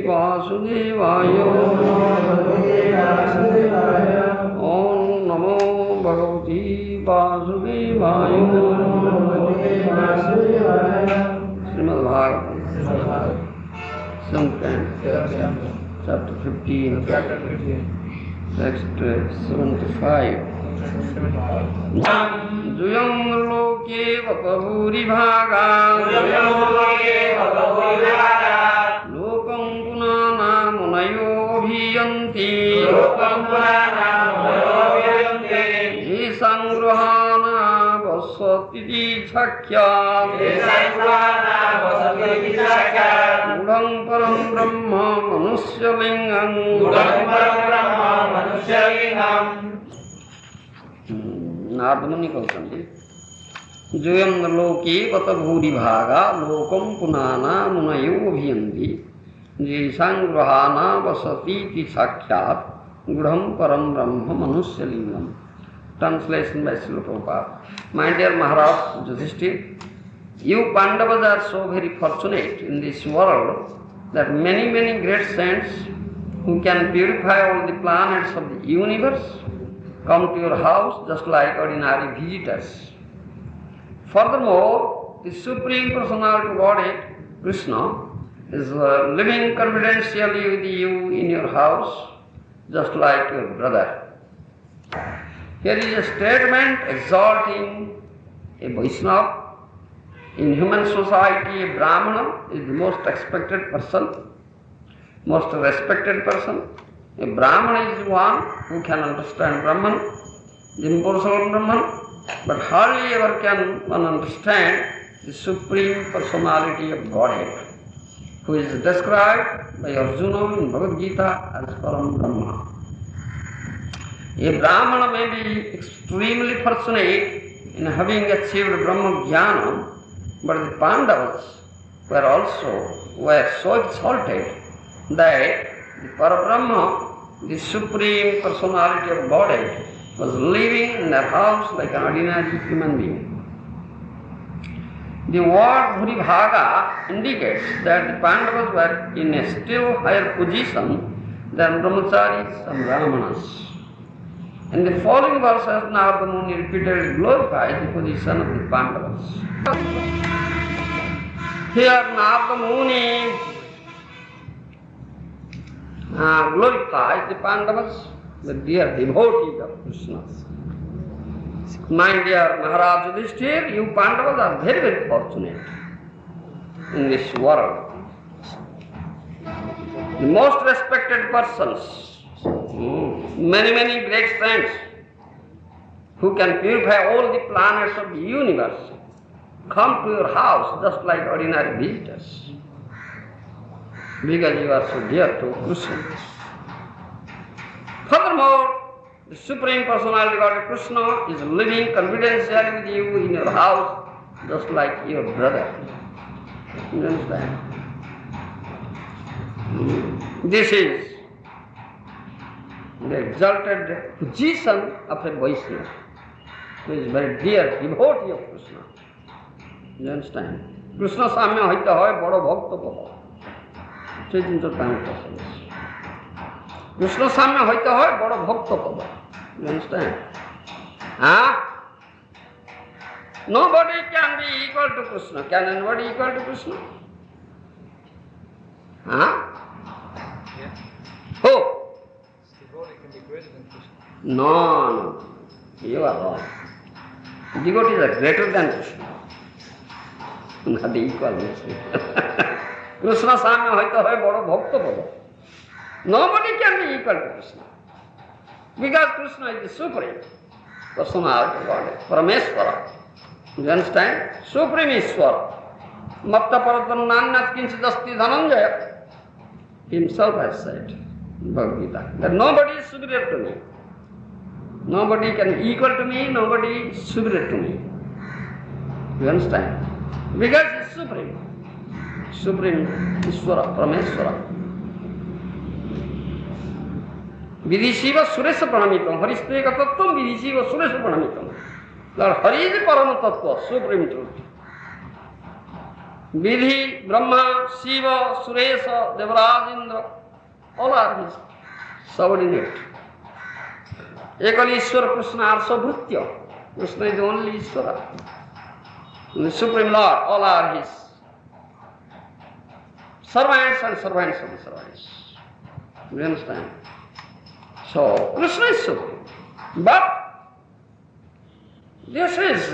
Vasudevaya. Om Namo Bhagavate Vasudevaya. Srimad Bhagavatam, chapter 15, text 75. Juyam loke vatavuri bhaga lokam punana munayo bhiyanti Isangruhana vasatiti chakya Udang param brahma manusya lingam Nardamani kalsandi Juyam loki vata bhuri bhaga lokam punana munayo bhiyanti Jisangruhana vasatiti sakyat Gudham param brahma manusya lingam. Translation by Srila Prabhupada. My dear Maharaj Yudhishthira, you Pandavas are so very fortunate in this world that many great saints who can purify all the planets of the universe come to your house just like ordinary visitors. Furthermore, the Supreme Personality of Godhead, Krishna, is living confidentially with you in your house just like your brother. Here is a statement exalting a Vaishnava. In human society, a Brahmana is the most expected person, most respected person. A Brahmana is one who can understand Brahman, the impersonal Brahman, but hardly ever can one understand the Supreme Personality of Godhead, who is described by Arjuna in Bhagavad Gita as Param Brahma. A Brahmana may be extremely fortunate in having achieved Brahma Jnana, but the Pandavas were so exalted that the Parabrahma, the Supreme Personality of Godhead, was living in their house like an ordinary human being. The word Bhuribhaga indicates that the Pandavas were in a still higher position than Brahmacharis and Brahmanas. In the following verses, Narada Muni repeatedly glorifies the position of the Pandavas. Here Narada Muni glorifies the Pandavas, the dear devotees of Krishna. My dear Maharaja Yudhishthira, you Pandavas are very fortunate in this world. The most respected persons, many great saints who can purify all the planets of the universe come to your house just like ordinary visitors because you are so dear to Krishna. Furthermore, the Supreme Personality of God Krishna is living confidentially with you in your house just like your brother. You understand? This is the exalted position of a Vaishnava, who is very dear devotee of Krishna. You understand? Krishna Samya Haita Hoy Bado Bhakta Baba. Chaitanya Chaitanya. Krishna Samya Haita Hoy Bado Bhakta Baba. You understand? Nobody can be equal to Krishna. Can anybody equal to Krishna? Who? No, you are wrong. Devotees are greater than Krishna. Not equal. Krishna Samya Haita Hoy Bado Bhakta Baba. Nobody can be equal to Krishna. Because Krishna is the Supreme Personality of God, Parameswara. You understand? Supreme Ishwara. Matta Paratam Nanyat Kinchidasti Dhananjaya. Himself has said in Bhagavad Gita that nobody is superior to me. Nobody can equal to me, nobody is superior to me. You understand? Because he is Supreme. Supreme Ishwara, Parameswara. Vidishiva Suresha Pranamitam. Haristeka Tattvam Vidishiva Suresha Pranamitam. Lord Hari is the Parama Tattva, Supreme Truth. Vidhi, Brahma, Shiva, Suresha, Devaraj, Indra, all are his subordinate. Ekali Ishwara Krishna also Bhritya. Krishna is the only Ishvara. And the Supreme Lord, all are his servants and servants of the servants. You understand? So, Krishna is Supreme. But this is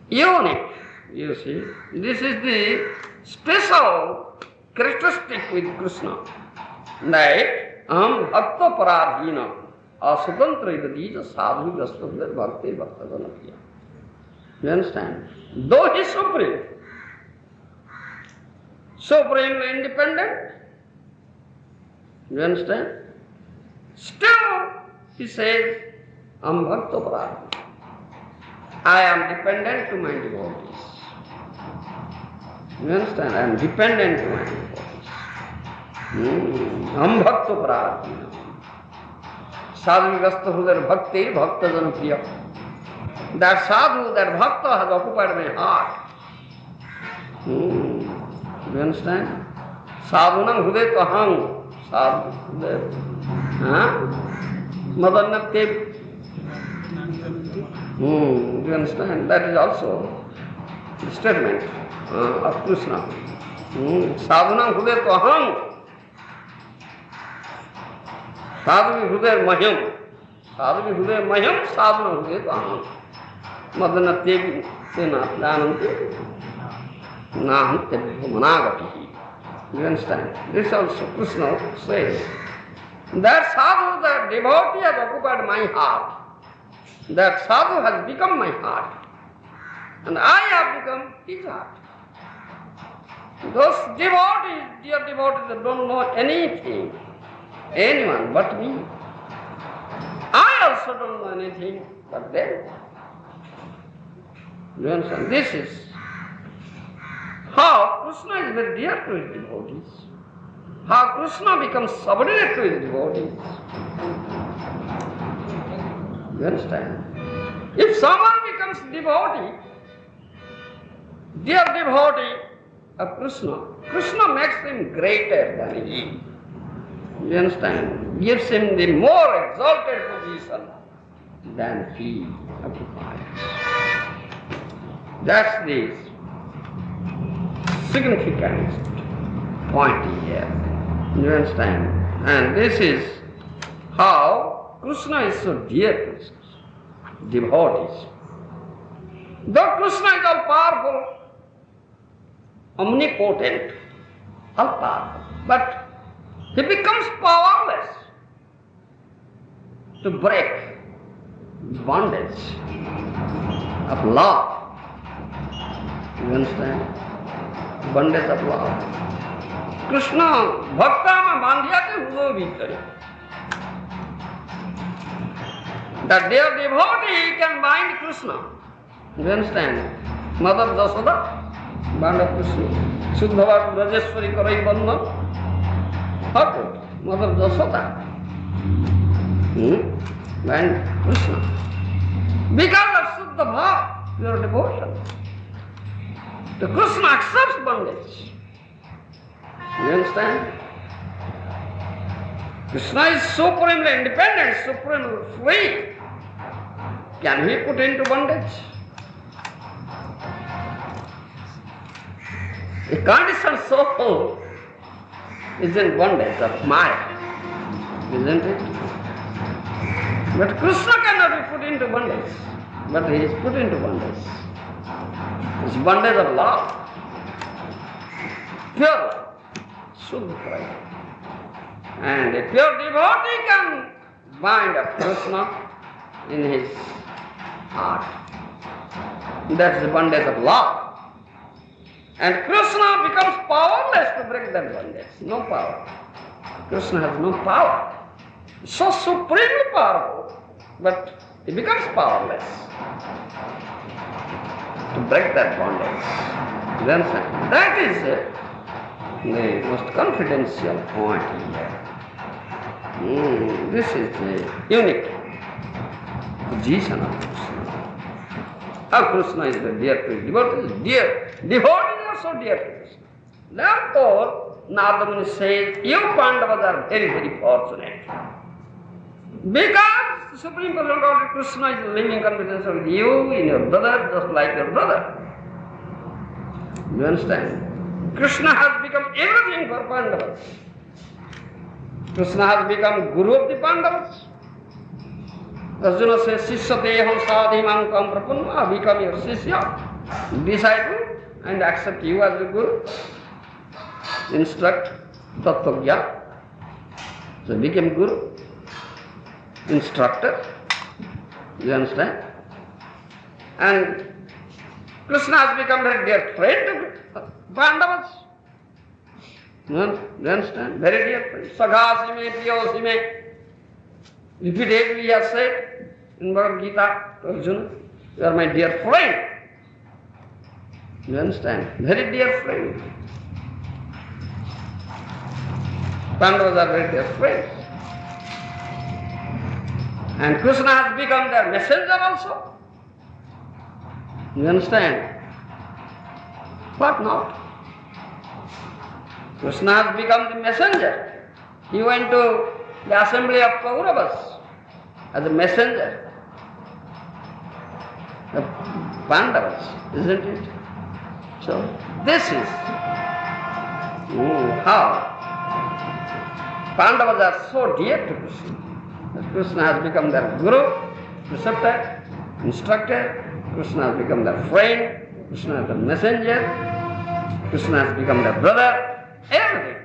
unique, you see. This is the special characteristic with Krishna. That bhakta paradhina aswatantra idadija sadhu gastavir bhakti bhaktadanapya. You understand? Though he is supreme, supremely independent, you understand? Still, he says, bhakta paradhina. I am dependent to my devotees. You understand? I am dependent to my devotees. Bhakta paradhina. Sadhu gasta hudar bhakti bhakta janapriya. That sadhu, that bhakta has occupied my heart. You understand? Sadhunam hudet aham. Sadhu hudet. Madannate. You understand? That is also the statement of Krishna. Sadhunam hudet aham. Sadhu hudaya mahyam. Sadhu hudaya mahyam, sadhu hudaya aham. Madannate sena pranante naham tebhyo managatihi. You understand? This also Krishna says. That sadhu, that devotee has occupied my heart. That sadhu has become my heart. And I have become his heart. Those devotees, dear devotees, that don't know anything, anyone but me. I also don't know anything but them. You understand? This is how Krishna is very dear to his devotees. How Krishna becomes subordinate to his devotees. You understand? If someone becomes devotee, dear devotee of Krishna, Krishna makes him greater than he. You understand? Gives him the more exalted position than he occupies. That's the significant point here. You understand? And this is how Krishna is so dear to his devotees. Though Krishna is all powerful, omnipotent, all powerful, but he becomes powerless to break bondage of love. You understand? Bondage of love. Krishna bhakta mein bandhiya ke hudo bhitare. That dear devotee can bind Krishna. You understand? Mother Jasoda, band of Krishna. Shuddhava Rajeshwari Karai Bandhan. How good? Mother Jasoda. Bind Krishna. Because of Shuddha Bhav, pure devotion. The Krishna accepts bondage. You understand? Krishna is supremely independent, supremely free. Can he put into bondage? A conditioned soul is in bondage of Maya, isn't it? But Krishna cannot be put into bondage, but he is put into bondage. It's bondage of love, pure love, Shuddha Praya. And a pure devotee can bind up Krishna in his heart. That's the bondage of love. And Krishna becomes powerless to break that bondage. No power. Krishna has no power. So supremely powerful, but he becomes powerless to break that bondage. You understand? That is the most confidential point here. This is the unique position of Krishna. How Krishna is very dear to his devotees? Dear. Devotees are so dear to Krishna. Therefore, Nardamuni says, you Pandavas are very, very fortunate. Because the Supreme Personal Godhead Krishna is living confidence with you, in your brother, just like your brother. You understand? Krishna has become everything for Pandavas. Krishna has become Guru of the Pandavas. Arjuna says, Sishyateham sadhimam prapunna, I become your Sishya, disciple, and accept you as your Guru. Instruct, Tattvagya. So became Guru, instructor. You understand? And Krishna has become very dear friend to Pandavas. You understand? Very dear friend. Saghasime, Priyosime. Repeatedly he has said in Bhagavad Gita to Arjuna, you are my dear friend. You understand? Very dear friend. Pandavas are very dear friends. And Krishna has become their messenger also. You understand? What not? Krishna has become the messenger. He went to the assembly of Kauravas as a messenger. The Pandavas, isn't it? So, this is how Pandavas are so dear to Krishna. That Krishna has become their Guru, preceptor, instructor. Krishna has become their friend. Krishna is the messenger. Krishna has become their brother. Everything.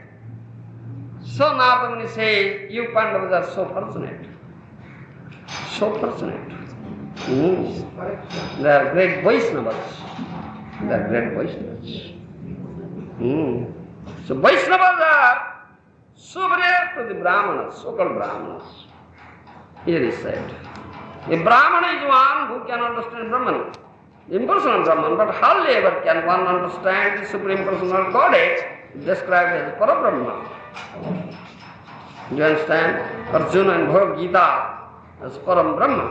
So Nardamuni says, you Pandavas are so fortunate. So fortunate. They are great Vaishnavas. They are great Vaishnavas. So Vaishnavas are superior to the Brahmanas, so-called Brahmanas. Here is said, a Brahmana is one who can understand Brahman, the impersonal Brahman, but hardly ever can one understand the Supreme Personal Godhead, described as Parabrahma. You understand? Arjuna and Bhagavad Gita as Param Brahma.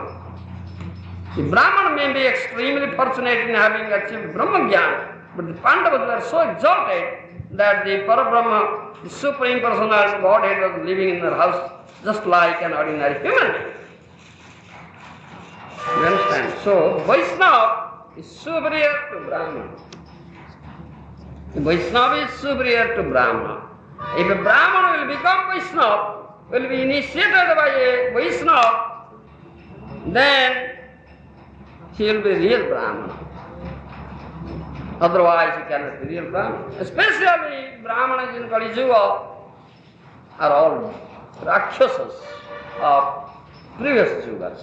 The Brahman may be extremely fortunate in having achieved Brahma Jnana, but the Pandavas were so exalted that the Parabrahma, the Supreme Personality Godhead, was living in their house just like an ordinary human being. You understand? So, Vaishnava is superior to Brahmana. Vaishnava is superior to Brahmana. If a Brahmana will become Vaishnava, will be initiated by a Vaishnava, then he will be real Brahmana. Otherwise, he cannot be real Brahmana. Especially Brahmanas in Kali Yuga are all Rakshasas of previous Yugas.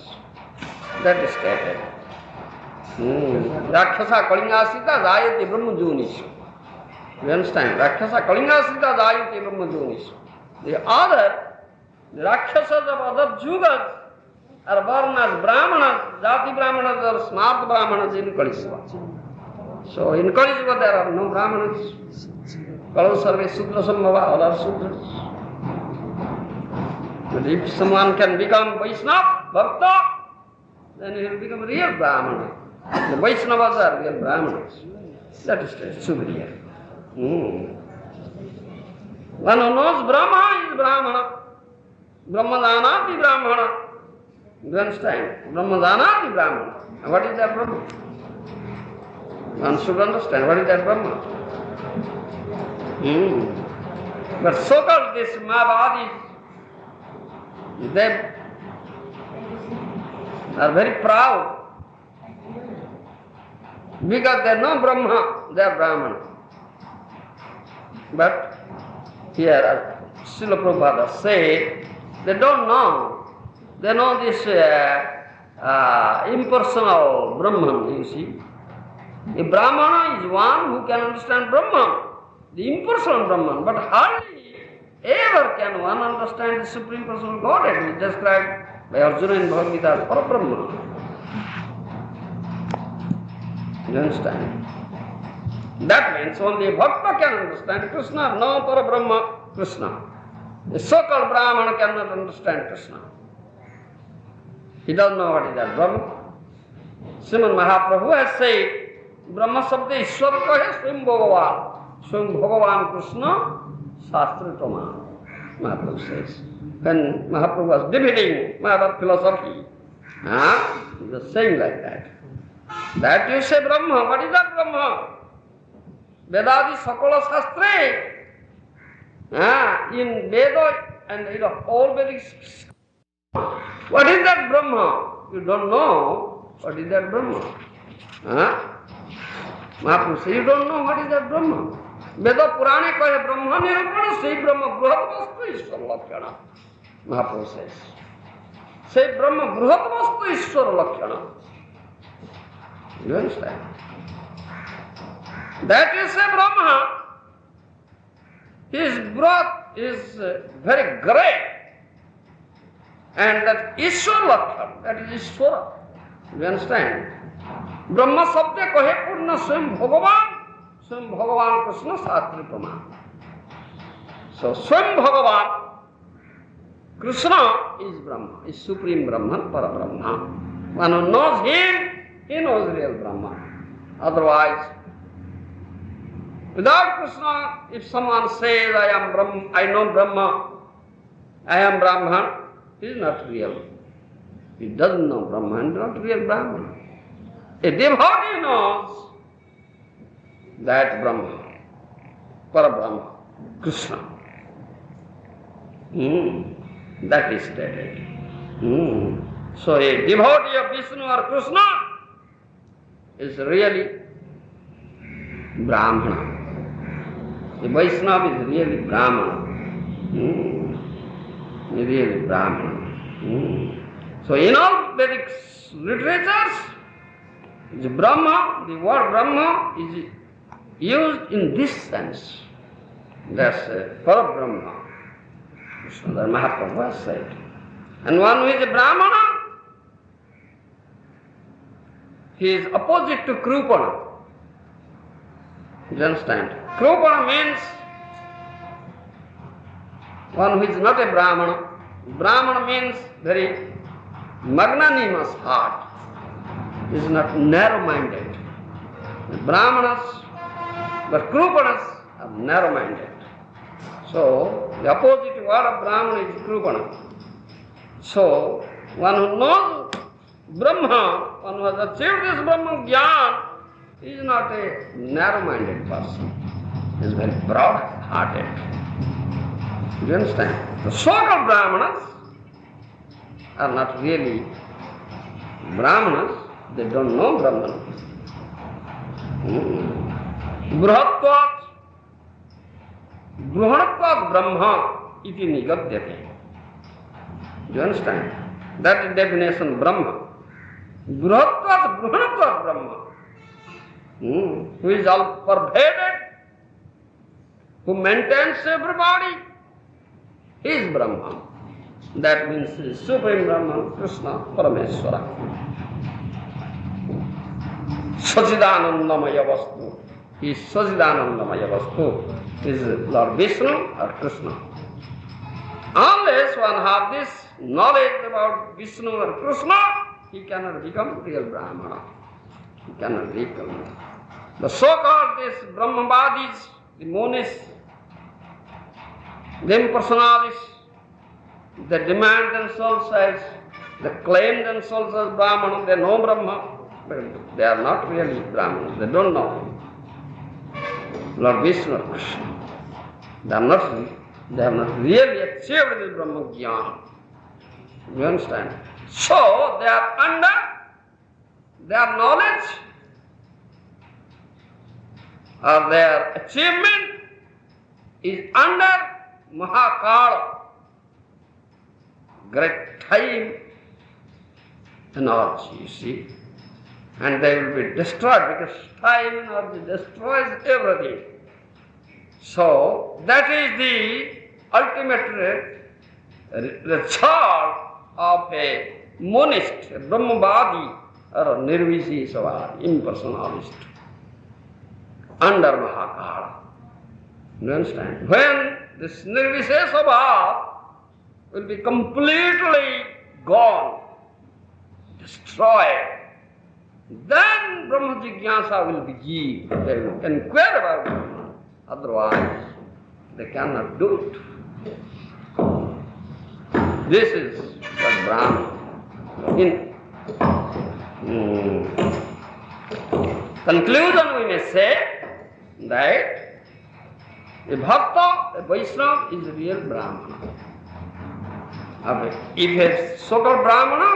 That is stated. Rakshasa Kalingasita Jayati Brahma Junishu. You understand? Rakshasa Kalingasita Jayati Brahma Junishu. The Rakshasas of other Yugas are born as Brahmanas, Jati Brahmanas or Smart Brahmanas in Kali Yuga. So in Kali Yuga there are no Brahmanas. Kalu Sarve Sudra Sambhava, all are Sudras. But if someone can become Vaishnava, Bhakta, then he will become real Brahmana. The Vaishnavas are real Brahmanas. That is superior. One who knows Brahma is Brahmana. Brahmadanati Brahmana. You understand? Brahmadanati Brahmana. And what is that Brahma? One should understand what is that Brahma. But so-called this Mayavadis, they are very proud because they know Brahma, they are Brahmana. But here, Srila Prabhupada say, they don't know. They know this impersonal Brahman, you see. A Brahmana is one who can understand Brahman, the impersonal Brahman, but hardly ever can one understand the Supreme Personal Godhead, which is described by Arjuna in Bhagavad Gita as Parabrahma. You understand? That means only a Bhakta can understand Krishna, no Parabrahma Krishna. A so-called Brahmana cannot understand Krishna. He doesn't know what is that Brahma. Srimad Mahaprabhu has said, Brahma Sabda Ishwar kahe Swam Bhagavan. Swam Bhagavan Krishna Shastra Tama. Mahaprabhu says. When Mahaprabhu was debating Mahabharata philosophy, he was saying like that. That you say Brahma, what is that Brahma? Vedadi Sakala Shastra. In Veda and in all Vedic. What is that Brahma? You don't know what is that Brahma. Mahaprabhu says, you don't know what is that Brahma. Veda Purane kahe Brahma nirupana say Brahma Bruhat Vastu Ishwar Lakshana. Mahaprabhu says. Say Brahma Bruhat Vastu Ishwar Lakshana. You understand? That is a Brahma. His breath is very great. And that Ishwar Lakshana, that is Ishwara. You understand? Brahma Sabda kahe Purna Swam Bhagavan Krishna Satri Praman. So Swam Bhagavan Krishna is Brahma, is Supreme Brahman, Parabrahma. One who knows him, he knows real Brahma. Otherwise, without Krishna, if someone says, I know Brahma, I am Brahman, he is not real. He doesn't know Brahman, not real Brahman. A devotee knows that Brahma, Parabrahma, Krishna. That is stated. So a devotee of Vishnu or Krishna is really Brahmana. A Vaishnava is really Brahmana. Really Brahmana. So in all Vedic literatures, the Brahma, the word Brahma is used in this sense. That's Parabrahma. So the Mahaprabhu has said. And one who is a Brahmana, he is opposite to Krupana. You understand? Krupana means one who is not a Brahmana. Brahmana means very magnanimous heart. He is not narrow-minded. The Brahmanas, but Krupanas are narrow-minded. So, the opposite word of Brahmana is Krupana. So, one who knows Brahma, one who has achieved this Brahman Jnana, is not a narrow-minded person. He is very broad-hearted. You understand? The so-called Brahmanas are not really Brahmanas. They don't know Brahman. Bruhatvat Brahma iti nigadyate. You understand? That is definition Brahma. Bruhatvat Brahma. Who is all pervaded, who maintains everybody, he is Brahma. That means he is Supreme Brahman, Krishna, Parameswara. Sachidanandamaya Vastu. He is Sachidanandamaya Vastu. He is Lord Vishnu or Krishna. Unless one has this knowledge about Vishnu or Krishna, he cannot become real Brahmana. He cannot become. The so-called these Brahmavadis, the monists, the impersonalists, they demand themselves as, they claim themselves as Brahmana, they know Brahma, but they are not really Brahmanas, they don't know Lord Vishnu or Krishna. They have not really achieved the Brahma Jnana. You understand? So, they are under their knowledge or their achievement is under Mahakala, great time energy, you see. And they will be destroyed because time energy destroys everything. So, that is the ultimate result of a monist, a Brahmavadi, or a Nirvishesava, impersonalist, under Mahakala. You understand? When this Nirvishesava will be completely gone, destroyed, then Brahma Jigyasa will begin. They will inquire about Brahman. Otherwise, they cannot do it. This is what Brahman. In conclusion, we may say that a Bhakta, a Vaishnava is a real Brahmana. If a so-called Brahmana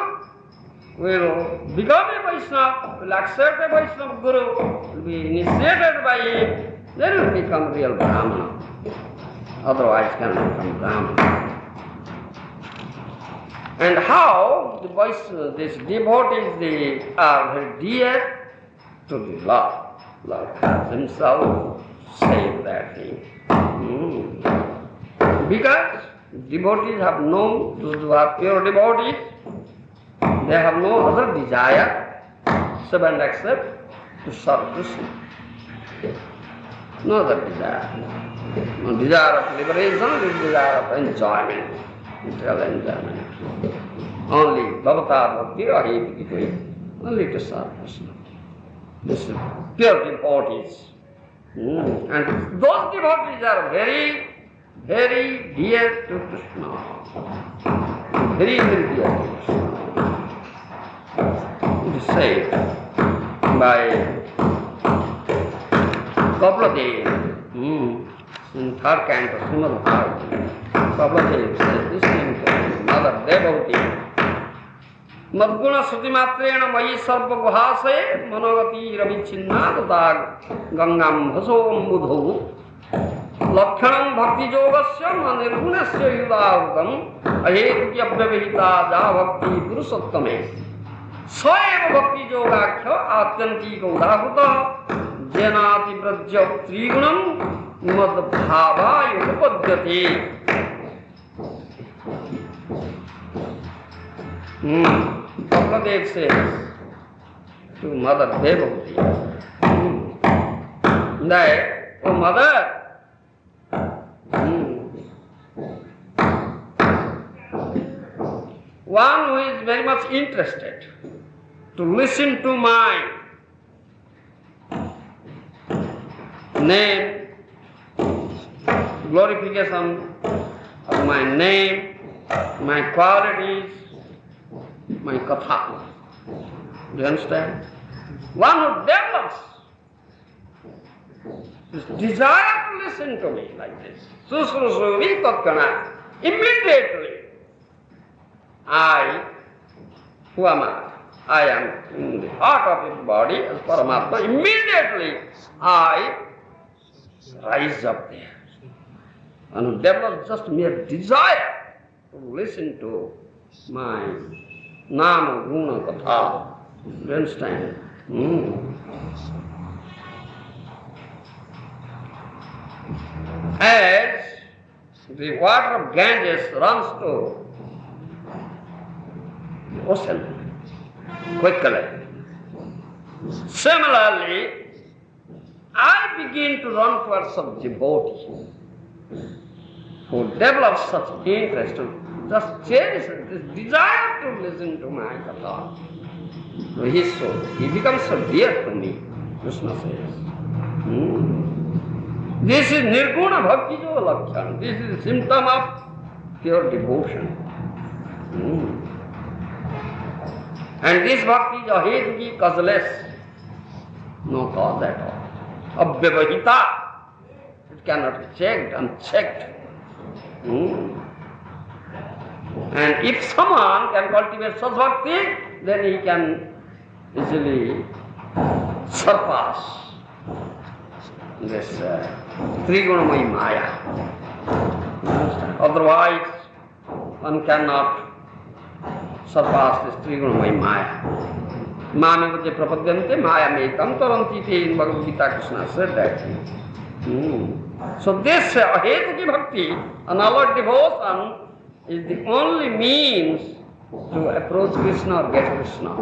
will become a Vaishnava, will accept a Vaishnava Guru, will be initiated by him, then will become real Brahmana. Otherwise cannot become Brahmana. And how these devotees, they are very dear to the Lord. Lord has himself said that thing. Because devotees have known, those who are pure devotees, they have no other desire save and except to serve Krishna. No other desire. No desire of liberation, no desire of enjoyment, material enjoyment. Only Bhavata Bhakti or only to serve Krishna. This is pure devotees. And those devotees are very, very dear to Krishna. Very, very dear to Krishna. It is said by Kapaladev in third canto of Srimad Maharaja. Kapaladev says this thing to Mother Devotee. Madguna Suti Matrena Mayi Sarva Guhase Manavati Ravichina Dag Gangam Hasom Budhu Lakshanam Bhakti Yogasya Nirgunasya Yudavukam Ahetukya Vyavahita Ja Bhakti Purusattame Soeva Bhakti Yogakhya Atyanti Gaudhahuta Jenati Prajya Trigunam Madbhava Yupadyati. Kapaladev says to Mother Devotee that, oh Mother, one who is very much interested to listen to my name, glorification of my name, my qualities, my katha. Do you understand? One who develops this desire to listen to me like this, susrusuvi tatkana, immediately, who am I? I am in the heart of his body as Paramatma. Immediately, I rise up there and develop just mere desire to listen to my Nama Guna Katha. You understand? As the water of Ganges runs to the ocean quickly, similarly, I begin to run towards some devotee who develops such interest, to just cherish this desire to listen to my katha. So he becomes so dear to me, Krishna says. This is Nirguna Bhakti Jo Lakshan. This is a symptom of pure devotion. And this bhakti is ahetuki, causeless. No cause at all. Avyavahita. It cannot be checked, unchecked. And if someone can cultivate such bhakti, then he can easily surpass this Trigunamai Maya. Otherwise, one cannot surpass this Trigunamai Maya. Mamavati prapadyante maya mekam taranti te, in Bhagavad Gita Krishna said that. So this ahetuki bhakti, unalloyed devotion, is the only means to approach Krishna or get Krishna,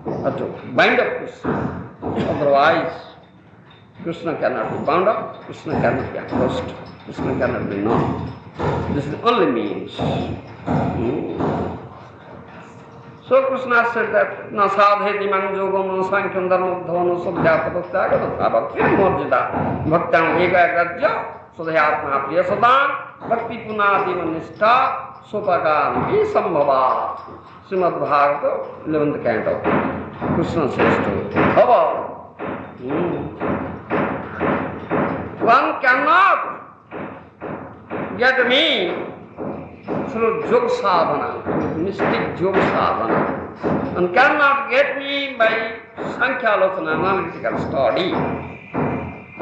or to bind up Krishna. Otherwise, Krishna cannot be bound up, Krishna cannot be approached, Krishna cannot be known. This is the only means. So Krishna said that na sadheti man yogam na sankhyan dharma dhavana sadhyapatastyaga tatha bhakti morjita bhaktam eka agrajya sadhyatma priya sadam bhakti punati manishta sopakam hi sambhava. Srimad Bhagavata, 11th canto. Krishna says to Bhava, one cannot get me through yoga sadhana, through mystic yoga sadhana, and cannot get me by Sankhya Locana, analytical study,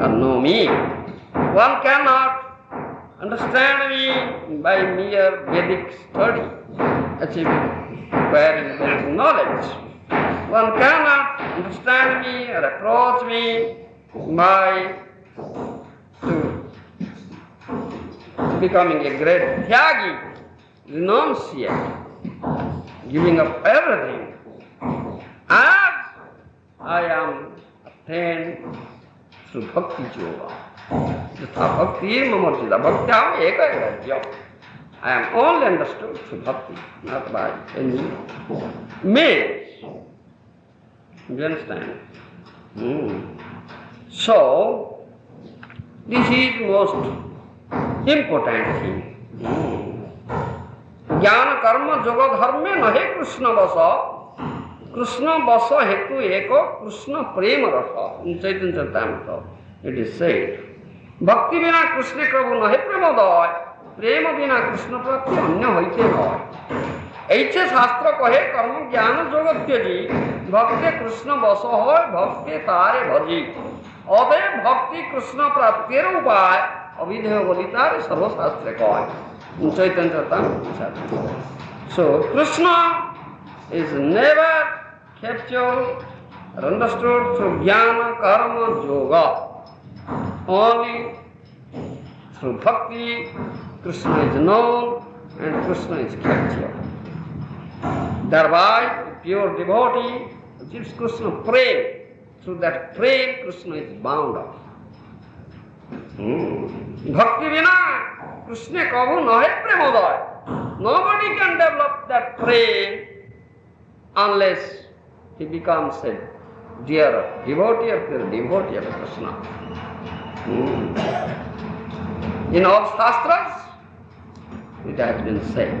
and know me. One cannot understand me by mere Vedic study, achieving acquiring knowledge. One cannot understand me or approach me by becoming a great tyagi, renunciate, giving up everything, as I am attained through bhakti yoga. Yatha bhakti mamorjita bhaktyam eka yajya. I am only understood through bhakti, not by any means. You understand? So, this is most important thing. Jnana karma yoga dharme nahe Krishna vasa. Krishna vasa hetu eko Krishna prema rasa. In Chaitanya Charitamrita it is said, Bhakti bina Krishna prabhu nahe premoday. प्रेम बिना कृष्ण प्राप्ति अन्य होते नय। ऐसे शास्त्र कहे कर्म ज्ञान जोग त्यजी भक्ति कृष्ण बस होय भक्ति तारे भजी। अतएव भक्ति कृष्ण प्राप्तिर उपाय अविधेय बोली तारे सर्वशास्त्र कहे। चैतन्य Charitamrita. So Krishna is never captured or understood through jnana, karma, yoga. Only through bhakti Krishna is known and Krishna is captured. Thereby, pure devotee achieves Krishna prema. Through that prema, Krishna is bound up. Bhakti vina Krishna kabhu nahe premoday. Nobody can develop that prema unless he becomes a dear devotee of Krishna. In all shastras, it has been said,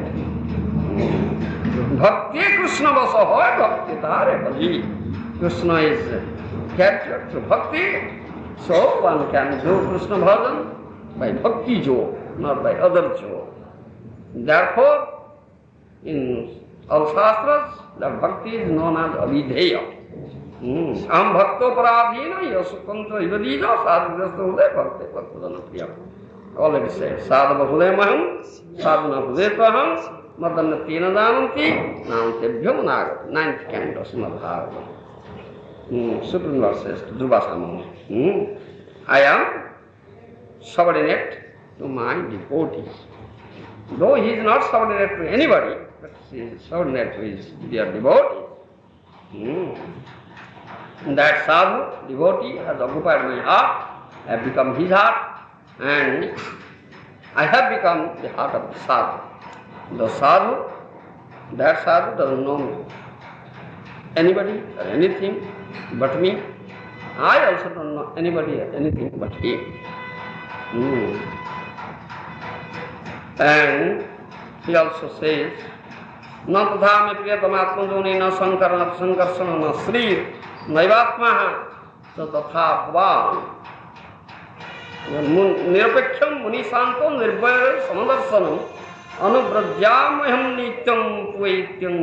Bhakti Krishna vasa hoy bhakti tare bhaji. Krishna is captured through bhakti, so one can do Krishna bhajan by bhakti jo, not by other jo. Therefore, in all shastras, that bhakti is known as avidheya. Am bhakto paradhina yasukanto ivadija sadhyasto uday bhakti bhaktadana priya. Already said, sadhava hudayamaham, sadhana hudayataham, madana tina dananti, namtebhyam nagat. 9th canto, Srimad Bhagavata. Supreme Lord says to Durvasamana, I am subordinate to my devotees. Though he is not subordinate to anybody, but he is subordinate to his dear devotee. That sadhu, devotee, has occupied my heart, I have become his heart, and I have become the heart of the sadhu. The sadhu, that sadhu doesn't know anybody or anything but me. I also don't know anybody or anything but him. And he also says, Na tadha me priyatamatmajoni na sankarsana na srir naivatmaha so tatha bhavan nirapekhyam munisanto nirbhaya samadarsanam anubrajyamaham nityam tvaityam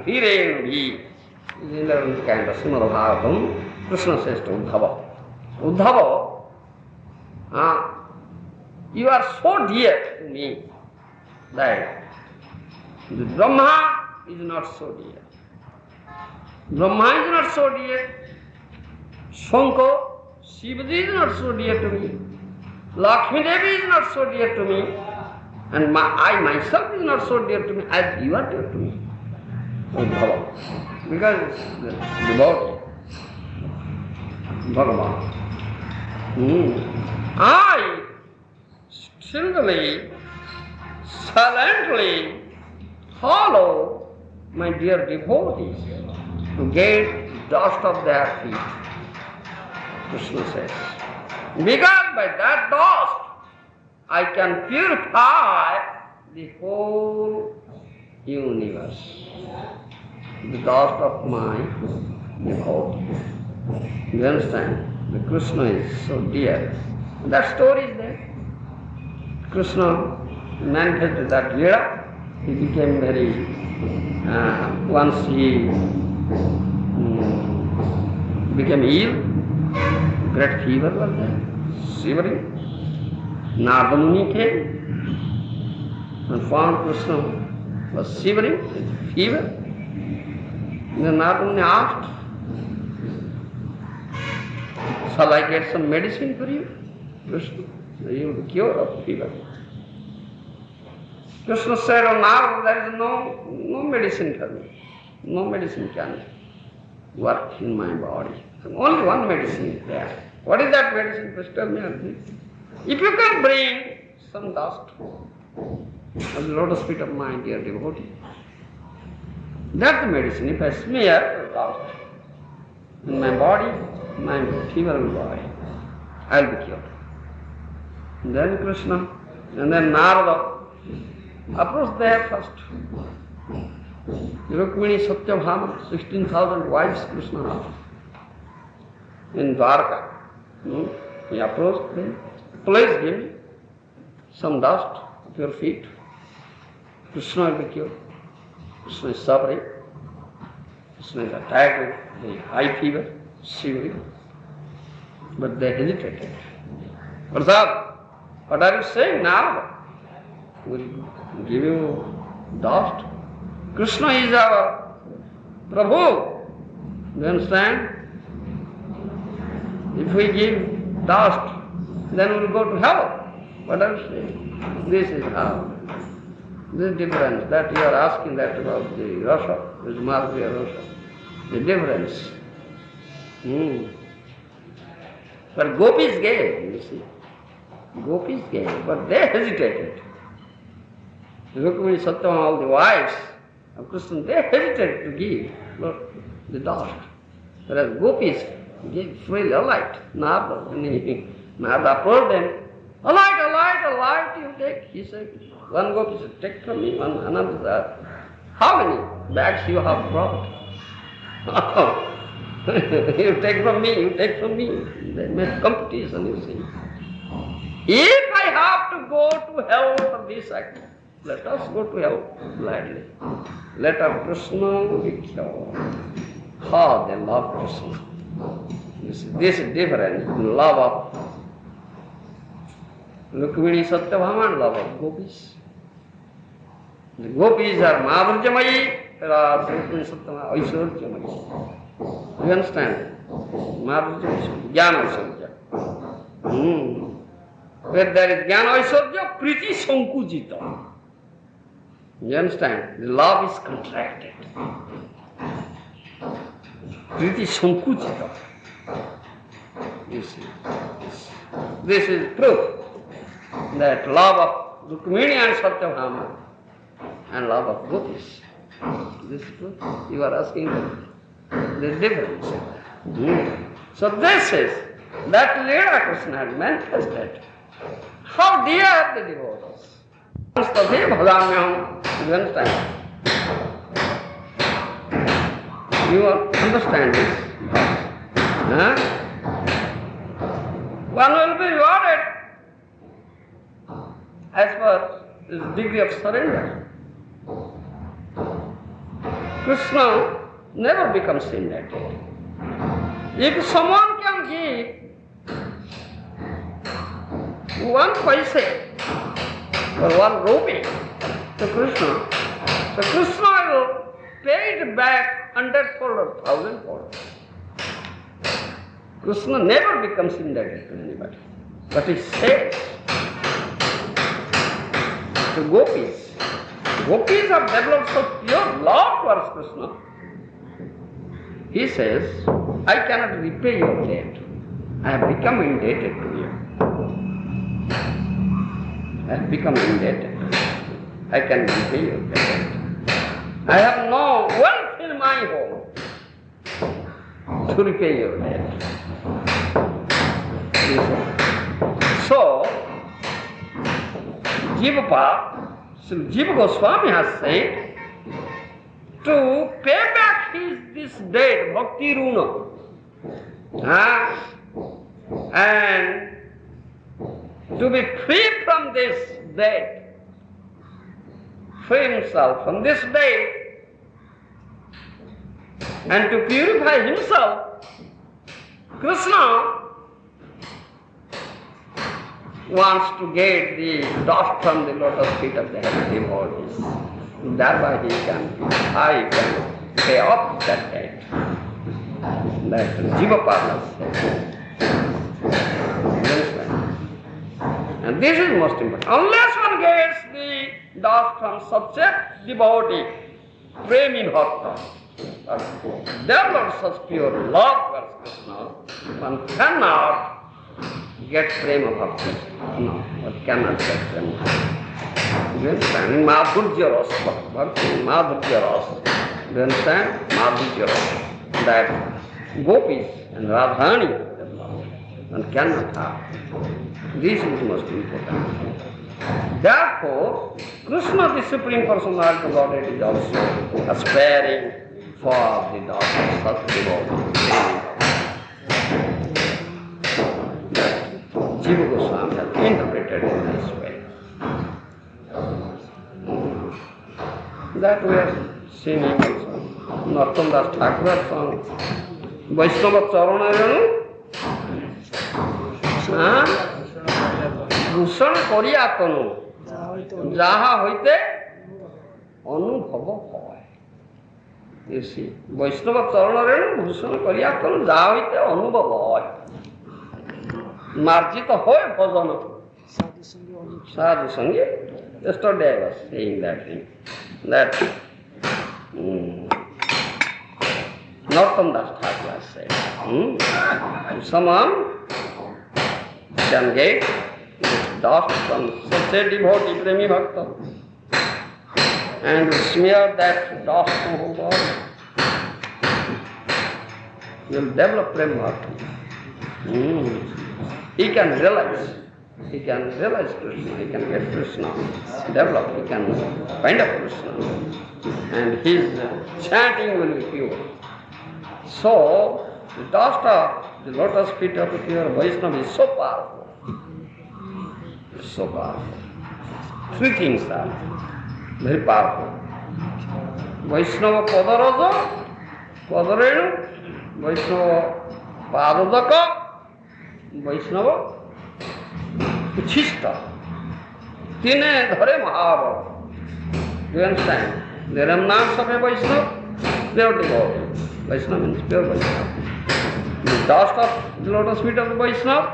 ghirenvi. In 11th canto, Srimad Bhagavatam, Krishna says to Uddhava, Uddhava, you are so dear to me that the Brahma is not so dear. Brahma is not so dear. Shankar, Shivaji is not so dear to me. Lakshmi Devi is not so dear to me. And I myself is not so dear to me as you are dear to me. Uddhava. Because the devotee, Bhagavan. I sturdily, silently follow my dear devotees to get dust of their feet. Krishna says, because by that dust I can purify the whole universe. The dust of my devotee. You understand? The Krishna is so dear. That story is there. Krishna manifested that Lila. He became very, once he became ill, great fever was there, shivering. Narada Muni came and found Krishna was shivering with fever. Then Narada Muni asked, shall I get some medicine for you? Krishna, you will be cured of fever. Krishna said, oh, now there is no medicine for me. No medicine can work in my body. Only one medicine is there. What is that medicine? Please tell me. If you can bring some dust of the lotus feet of my dear devotee, that's the medicine. If I smear dust in my body, my fever will go away. I will be cured. And then Krishna, and then Narada approached there first. Rukmini Satyabhama, 16,000 wives Krishna had in Dwarka. He approached them. Please give me some dust of your feet. Krishna will be cured. Krishna is suffering. Krishna is attacked with the high fever, shivering. But they hesitated. Prasad, what are you saying now? We'll give you dust. Krishna is our Prabhu. You understand? If we give dust, then we'll go to hell. What are you saying? This is how. This difference that you are asking that about the Rasa, this Madhurya Rasa. The difference. But gopis gave, you see. Gopis gave, but they hesitated. Rukmini Satyam, all the wives of Krishna, they hesitated to give the dust. Whereas gopis gave freely, a light. Narada approached them. A light, you take. He said, one gopi said, take from me, one another said, how many bags you have brought? You take from me. They made competition, you see. If I have to go to hell for this act, let us go to hell gladly. Let our Krishna be cured. How they love Krishna. You see, this is different in love of Rukmini Satyabhama and love of gopis. The gopis are Madhurjamayi, whereas Rukmini Satyabhama Aishwarjamayi. You understand? Madhurjamayi, Jnana Aishwarja. Where there is Jnana Aishwarja, Priti Sankujita. You understand? The love is contracted. Priti Sankujita. You see. This is proof that love of Rukmini and Satyabhama and love of gopis. This is proof. You are asking the difference. So this is that Lila Krishna had manifested. How dear the devotees. You understand? You understand this? One will be rewarded as per his degree of surrender. Krishna never becomes indebted. If someone can give 1 paise or 1 rupee to Krishna, so Krishna will pay it back 100-fold or 1,000-fold. Krishna never becomes indebted to anybody. But he says to gopis, gopis have developed so pure love towards Krishna. He says, I cannot repay your debt. I have become indebted to you. I have become indebted. I can repay your debt. I have no wealth in my home to repay your debt. So, Jiva Goswami has said, to pay back this debt, bhakti runa, and to be free from this debt, free himself from this debt, and to purify himself, Krishna wants to get the dust from the lotus feet of the heavenly devotees. Thereby he can pay off that debt. That Jiva Parnas said. And this is most important. Unless one gets the dust from such a devotee, premi bhakta, develop such pure love towards Krishna, one cannot get prema bhakti. No, one cannot get prema bhakti. Do you understand? Madhurya rasa, bhakti, madhurya rasa. Do you understand? Madhurya rasa. That gopis and Radhani, one cannot have. This is most important. Therefore, Krishna, the Supreme Personality of Godhead, is also aspiring for the doctrine of such devotees. Jiva Goswami has interpreted in this way. That we are singing also. Narottam Das Thakur's song. Vaishnava Charanayanu. Bhushan Koriya Tanu. Jaha hoite anubhava hoy. You see, Vaishnava Charanayanu Bhushan Koriya Tanu. Jaha hoite anubhava hoy. Marjita hoy bhajana. Sadhu Sangi. Yesterday I was saying that thing. That Narottam Das Thakur said, someone can get dust from such a devotee, premi bhakta, and smear that dust on whole body. He will develop prema bhakti. He can realize Krishna, he can get Krishna, develop, he can find out Krishna, and his chanting will be pure. So, the dust of the lotus feet of the pure Vaishnava is so powerful. So powerful. Three things are very powerful. Vaishnava Padaraja, Padarenu, Vaishnava Padadaka, Vaishnava Uchishta. Tine dhare Mahabharata. Do you understand? The remnants of a Vaishnava, they are devoted. Vaishnava means pure Vaishnava. The dust of the lotus feet of the Vaishnava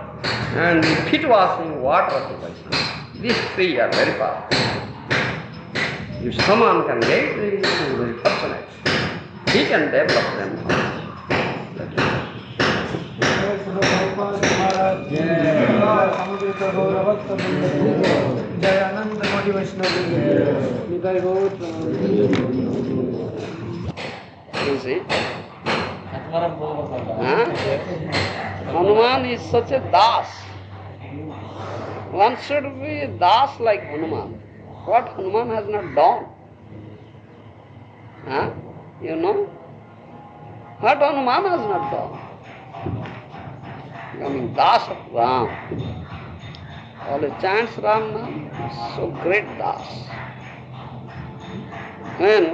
and the feet washing water of the Vaishnava. These three are very powerful. If someone can get it, he is very fortunate. He can develop them. You see? Hanuman is such a das. One should be a das like Hanuman. What Hanuman has not done? You know? What Hanuman has not done? Becoming das of Ram. Always chants Ram Nam. So great das. When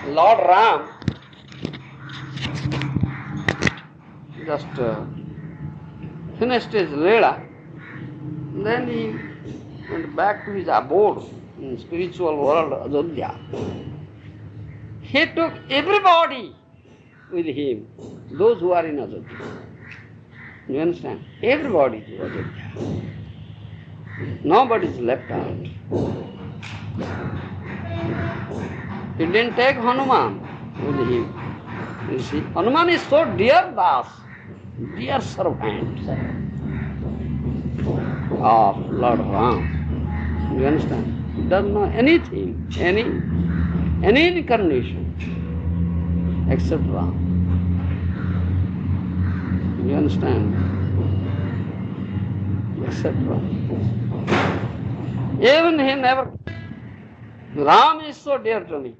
Lord Ram just finished his Leela, then he went back to his abode in spiritual world, Ajodhya. He took everybody with him, those who are in Ajodhya. You understand? Everybody to Ajodhya. Nobody is left out. He didn't take Hanuman with him. You see, Hanuman is so dear das, dear servant of Lord Ram. You understand? He doesn't know anything, any any incarnation except Ram. You understand? Except Ram. Even he never. Ram is so dear to me.